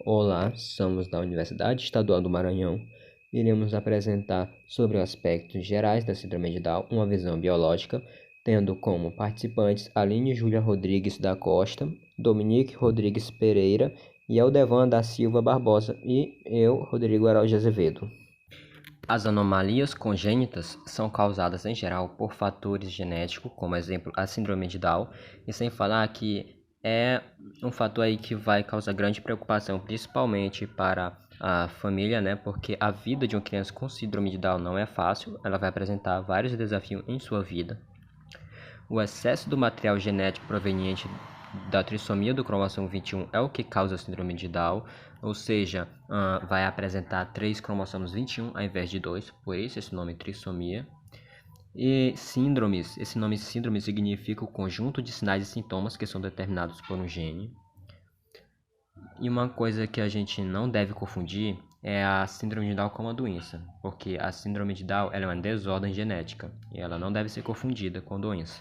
Olá, somos da Universidade Estadual do Maranhão. Iremos apresentar sobre os aspectos gerais da síndrome de Down, uma visão biológica, tendo como participantes Aline Júlia Rodrigues da Costa, Dominique Rodrigues Pereira e Eldevan da Silva Barbosa e eu, Rodrigo Araújo Azevedo. As anomalias congênitas são causadas em geral por fatores genéticos, como exemplo a síndrome de Down, e sem falar que é um fator aí que vai causar grande preocupação, principalmente para a família, né? Porque a vida de uma criança com síndrome de Down não é fácil, ela vai apresentar vários desafios em sua vida. O excesso do material genético proveniente da trissomia do cromossomo 21 é o que causa a síndrome de Down, ou seja, vai apresentar 3 cromossomos 21 ao invés de 2, por isso esse nome trissomia. E síndromes, esse nome síndrome significa o conjunto de sinais e sintomas que são determinados por um gene. E uma coisa que a gente não deve confundir é a síndrome de Down com uma doença, porque a síndrome de Down ela é uma desordem genética e ela não deve ser confundida com doença.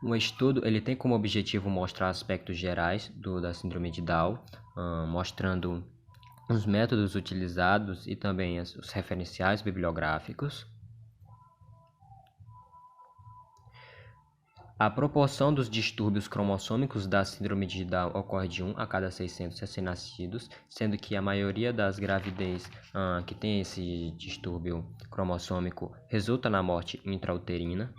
O estudo ele tem como objetivo mostrar aspectos gerais da síndrome de Down, mostrando os métodos utilizados e também os referenciais bibliográficos. A proporção dos distúrbios cromossômicos da síndrome de Down ocorre de 1 a cada 600 recém-nascidos, sendo que a maioria das gravidez que tem esse distúrbio cromossômico resulta na morte intrauterina.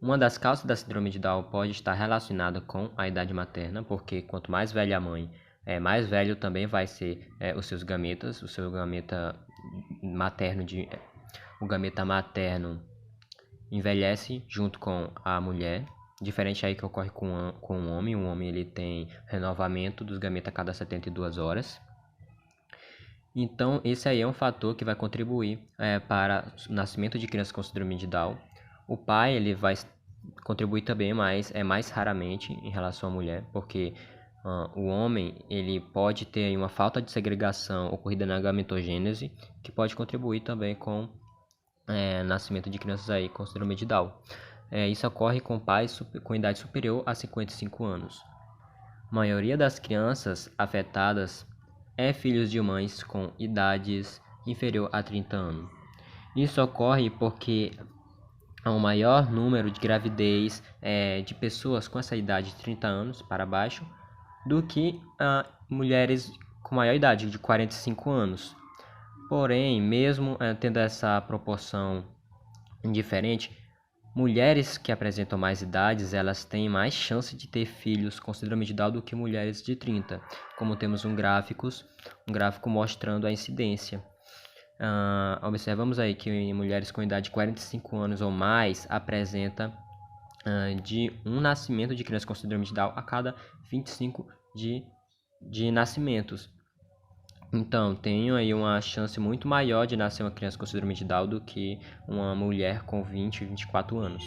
Uma das causas da síndrome de Down pode estar relacionada com a idade materna, porque quanto mais velha a mãe, mais velho também vai ser os seus gametas, o seu gameta materno, o gameta materno envelhece junto com a mulher, diferente aí que ocorre com o homem. O homem ele tem renovamento dos gametas a cada 72 horas. Então, esse aí é um fator que vai contribuir para o nascimento de crianças com síndrome de Down. O pai ele vai contribuir também, mas mais raramente em relação à mulher, porque o homem ele pode ter uma falta de segregação ocorrida na gametogênese, que pode contribuir também com nascimento de crianças aí com síndrome de Down. Isso ocorre com pais com idade superior a 55 anos. A maioria das crianças afetadas é filhos de mães com idades inferior a 30 anos. Isso ocorre porque há um maior número de gravidez de pessoas com essa idade de 30 anos para baixo do que mulheres com maior idade, de 45 anos. Porém, mesmo tendo essa proporção diferente, mulheres que apresentam mais idades, elas têm mais chance de ter filhos com síndrome de Down do que mulheres de 30, como temos um gráfico mostrando a incidência. Observamos aí que mulheres com idade de 45 anos ou mais apresentam de um nascimento de criança com síndrome de Down a cada 25 de nascimentos. Então, tenho aí uma chance muito maior de nascer uma criança com síndrome de Down do que uma mulher com 20 e 24 anos.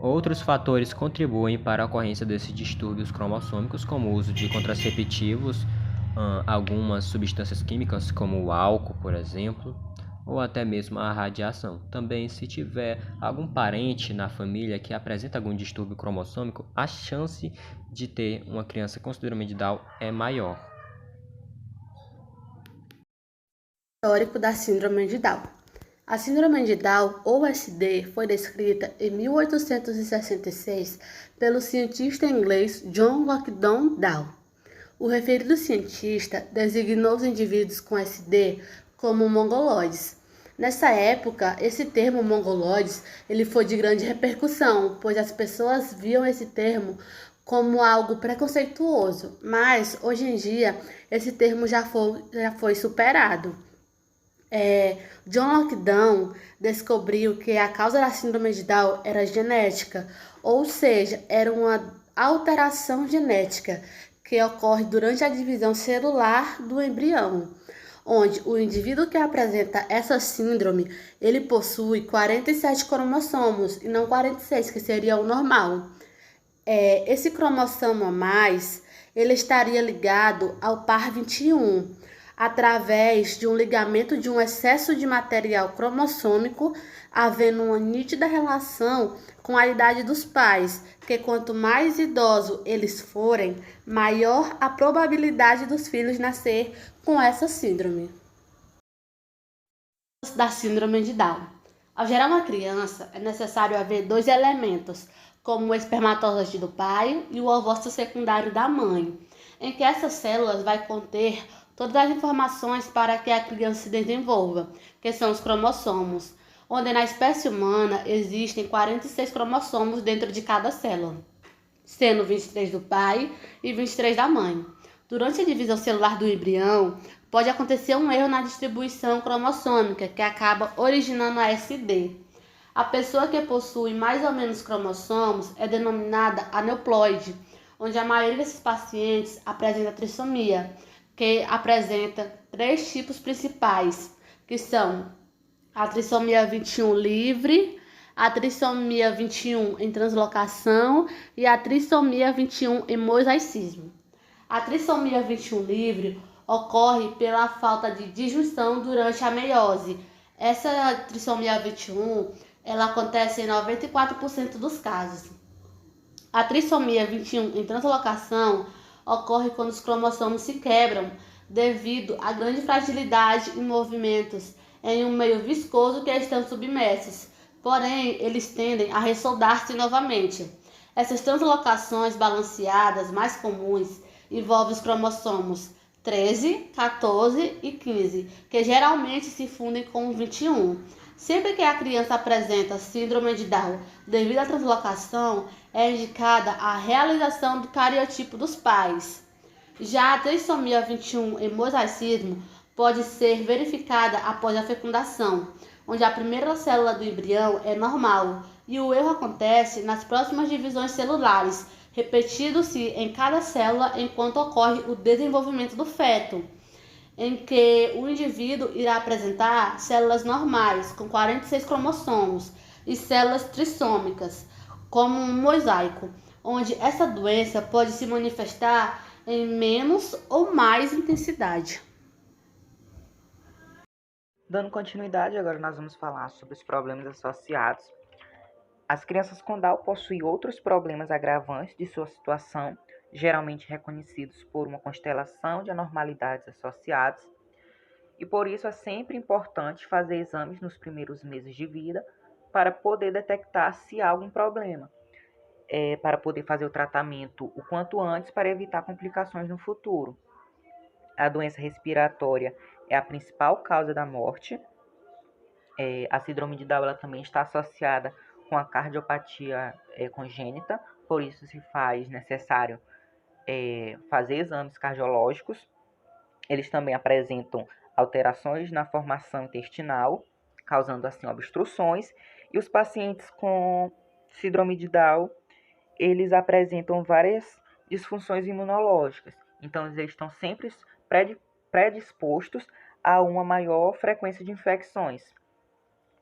Outros fatores contribuem para a ocorrência desses distúrbios cromossômicos, como o uso de contraceptivos, algumas substâncias químicas, como o álcool, por exemplo, ou até mesmo a radiação. Também, se tiver algum parente na família que apresenta algum distúrbio cromossômico, a chance de ter uma criança com síndrome de Down é maior. Histórico da síndrome de Down. A síndrome de Down, ou SD, foi descrita em 1866 pelo cientista inglês John Lockdown Down. O referido cientista designou os indivíduos com SD como mongoloides. Nessa época, esse termo mongoloides ele foi de grande repercussão, pois as pessoas viam esse termo como algo preconceituoso, mas hoje em dia esse termo já foi superado. John Lockdown descobriu que a causa da síndrome de Down era genética, ou seja, era uma alteração genética que ocorre durante a divisão celular do embrião, onde o indivíduo que apresenta essa síndrome, ele possui 47 cromossomos e não 46, que seria o normal. Esse cromossomo a mais, ele estaria ligado ao par 21, através de um ligamento de um excesso de material cromossômico havendo uma nítida relação com a idade dos pais, que quanto mais idosos eles forem, maior a probabilidade dos filhos nascer com essa síndrome. Da síndrome de Down. Ao gerar uma criança, é necessário haver dois elementos, como o espermatozoide do pai e o ovócito secundário da mãe, em que essas células vai conter todas as informações para que a criança se desenvolva, que são os cromossomos, onde na espécie humana existem 46 cromossomos dentro de cada célula, sendo 23 do pai e 23 da mãe. Durante a divisão celular do embrião, pode acontecer um erro na distribuição cromossômica, que acaba originando a SD. A pessoa que possui mais ou menos cromossomos é denominada aneuploide, onde a maioria desses pacientes apresenta trissomia, que apresenta três tipos principais, que são a trissomia 21 livre, a trissomia 21 em translocação e a trissomia 21 em mosaicismo. A trissomia 21 livre ocorre pela falta de disjunção durante a meiose. Essa trissomia 21, ela acontece em 94% dos casos. A trissomia 21 em translocação ocorre quando os cromossomos se quebram devido à grande fragilidade em movimentos em um meio viscoso que estão submersos. Porém, eles tendem a ressoldar-se novamente. Essas translocações balanceadas mais comuns envolvem os cromossomos 13, 14 e 15, que geralmente se fundem com o 21. Sempre que a criança apresenta síndrome de Down devido à translocação, é indicada a realização do cariotipo dos pais. Já a trissomia 21 em mosaicismo pode ser verificada após a fecundação, onde a primeira célula do embrião é normal e o erro acontece nas próximas divisões celulares, repetindo-se em cada célula enquanto ocorre o desenvolvimento do feto, em que o indivíduo irá apresentar células normais, com 46 cromossomos, e células trissômicas, como um mosaico, onde essa doença pode se manifestar em menos ou mais intensidade. Dando continuidade, agora nós vamos falar sobre os problemas associados. As crianças com Down possuem outros problemas agravantes de sua situação, geralmente reconhecidos por uma constelação de anormalidades associadas, e por isso é sempre importante fazer exames nos primeiros meses de vida para poder detectar se há algum problema, para poder fazer o tratamento o quanto antes para evitar complicações no futuro. A doença respiratória é a principal causa da morte. A síndrome de Down ela também está associada com a cardiopatia congênita, por isso se faz necessário fazer exames cardiológicos. Eles também apresentam alterações na formação intestinal, causando assim obstruções, e os pacientes com síndrome de Down, eles apresentam várias disfunções imunológicas, então eles estão sempre predispostos a uma maior frequência de infecções.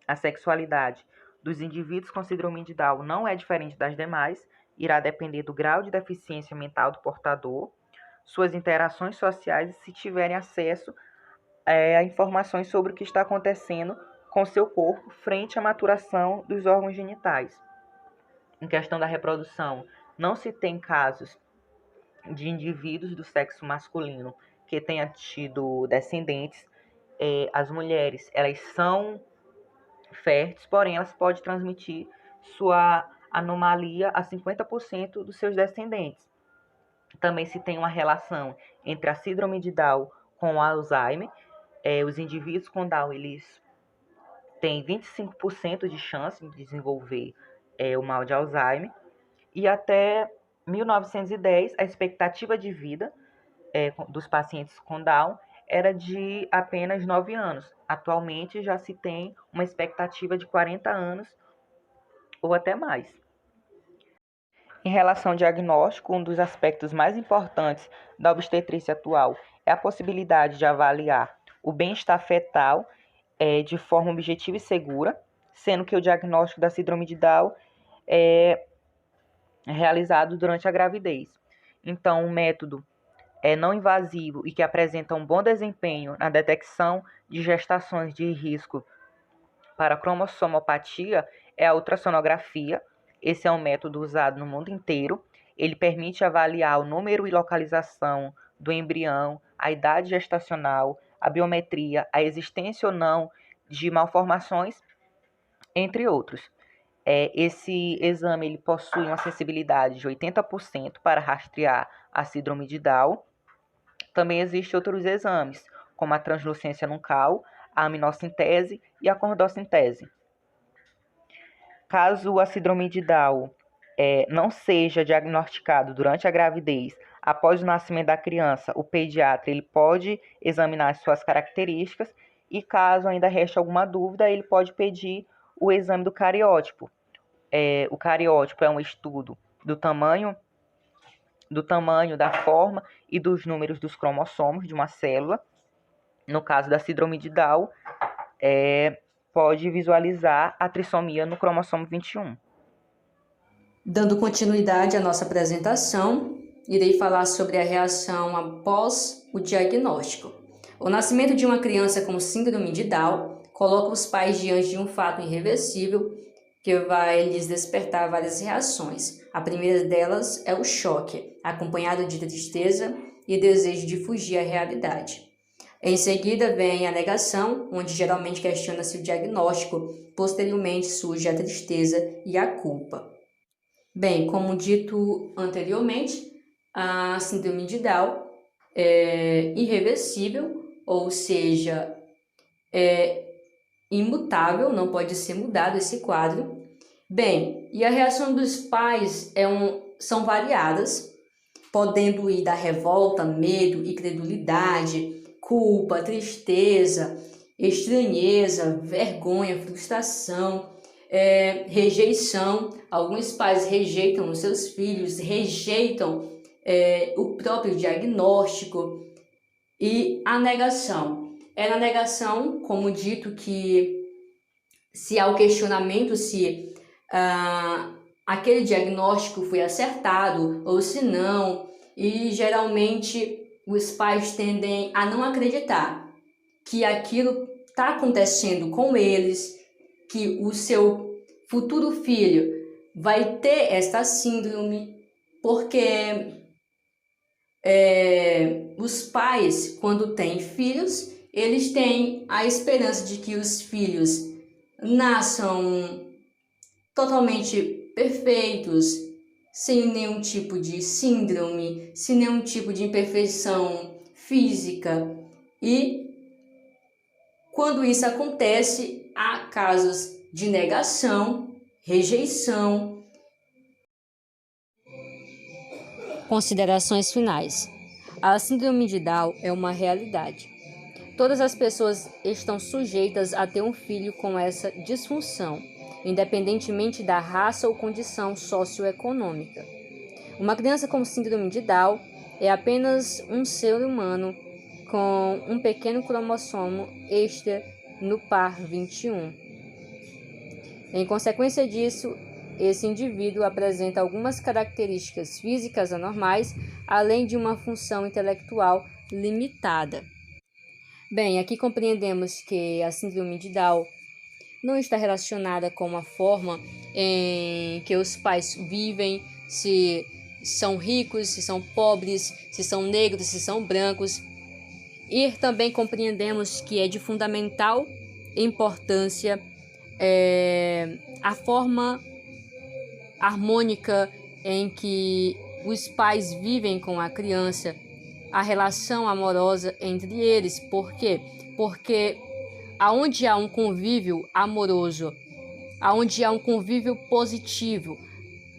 A sexualidade dos indivíduos com síndrome de Down não é diferente das demais, irá depender do grau de deficiência mental do portador, suas interações sociais e se tiverem acesso a informações sobre o que está acontecendo com seu corpo frente à maturação dos órgãos genitais. Em questão da reprodução, não se tem casos de indivíduos do sexo masculino que tenham tido descendentes. As mulheres, elas são férteis, porém elas podem transmitir sua anomalia a 50% dos seus descendentes. Também se tem uma relação entre a síndrome de Down com o Alzheimer. Os indivíduos com Down, eles têm 25% de chance de desenvolver o mal de Alzheimer. E até 1910, a expectativa de vida dos pacientes com Down era de apenas 9 anos. Atualmente já se tem uma expectativa de 40 anos ou até mais. Em relação ao diagnóstico, um dos aspectos mais importantes da obstetrícia atual é a possibilidade de avaliar o bem-estar fetal de forma objetiva e segura, sendo que o diagnóstico da síndrome de Down é realizado durante a gravidez. Então, um método não invasivo e que apresenta um bom desempenho na detecção de gestações de risco para a cromossomopatia é a ultrassonografia. Esse é um método usado no mundo inteiro. Ele permite avaliar o número e localização do embrião, a idade gestacional, a biometria, a existência ou não de malformações, entre outros. Esse exame ele possui uma sensibilidade de 80% para rastrear a síndrome de Down. Também existem outros exames, como a translucência nucal, a aminocintese e a cordocintese. Caso a síndrome de Down não seja diagnosticado durante a gravidez, após o nascimento da criança, o pediatra ele pode examinar as suas características e, caso ainda reste alguma dúvida, ele pode pedir o exame do cariótipo. O cariótipo é um estudo do tamanho, da forma e dos números dos cromossomos de uma célula. No caso da síndrome de Down, pode visualizar a trissomia no cromossomo 21. Dando continuidade à nossa apresentação, irei falar sobre a reação após o diagnóstico. O nascimento de uma criança com síndrome de Down coloca os pais diante de um fato irreversível que vai lhes despertar várias reações. A primeira delas é o choque, acompanhado de tristeza e desejo de fugir à realidade. Em seguida vem a negação, onde geralmente questiona-se o diagnóstico. Posteriormente surge a tristeza e a culpa. Bem, como dito anteriormente, a síndrome de Down é irreversível, ou seja, é imutável, não pode ser mudado esse quadro. Bem, e a reação dos pais são variadas, podendo ir da revolta, medo, incredulidade, culpa, tristeza, estranheza, vergonha, frustração, rejeição. Alguns pais rejeitam os seus filhos, rejeitam o próprio diagnóstico, e a negação. É na negação, como dito, que se há o questionamento se aquele diagnóstico foi acertado ou se não, e geralmente os pais tendem a não acreditar que aquilo está acontecendo com eles, que o seu futuro filho vai ter esta síndrome, porque os pais, quando têm filhos, eles têm a esperança de que os filhos nasçam totalmente perfeitos, sem nenhum tipo de síndrome, sem nenhum tipo de imperfeição física. E quando isso acontece, há casos de negação, rejeição. Considerações finais. A síndrome de Down é uma realidade. Todas as pessoas estão sujeitas a ter um filho com essa disfunção, independentemente da raça ou condição socioeconômica. Uma criança com síndrome de Down é apenas um ser humano com um pequeno cromossomo extra no par 21. Em consequência disso, esse indivíduo apresenta algumas características físicas anormais, além de uma função intelectual limitada. Bem, aqui compreendemos que a síndrome de Down não está relacionada com a forma em que os pais vivem, se são ricos, se são pobres, se são negros, se são brancos. E também compreendemos que é de fundamental importância a forma harmônica em que os pais vivem com a criança, a relação amorosa entre eles. Por quê? Porque aonde há um convívio amoroso, aonde há um convívio positivo,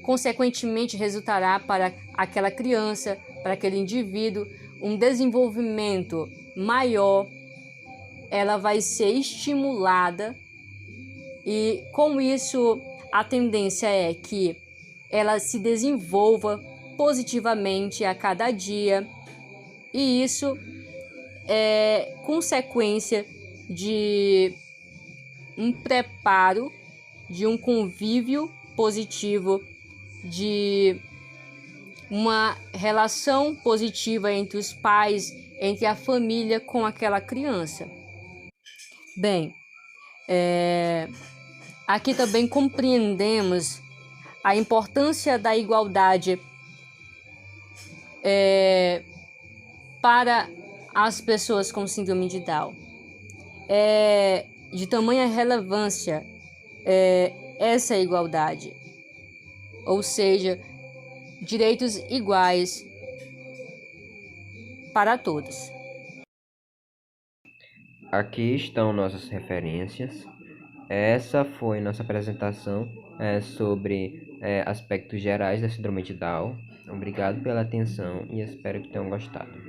consequentemente resultará para aquela criança, para aquele indivíduo, um desenvolvimento maior. Ela vai ser estimulada e, com isso, a tendência é que ela se desenvolva positivamente a cada dia, e isso é consequência de um preparo, de um convívio positivo, de uma relação positiva entre os pais, entre a família com aquela criança. Bem, Aqui também compreendemos a importância da igualdade para as pessoas com síndrome de Down. É de tamanha relevância essa igualdade, ou seja, direitos iguais para todos. Aqui estão nossas referências. Essa foi nossa apresentação sobre aspectos gerais da síndrome de Down. Obrigado pela atenção e espero que tenham gostado.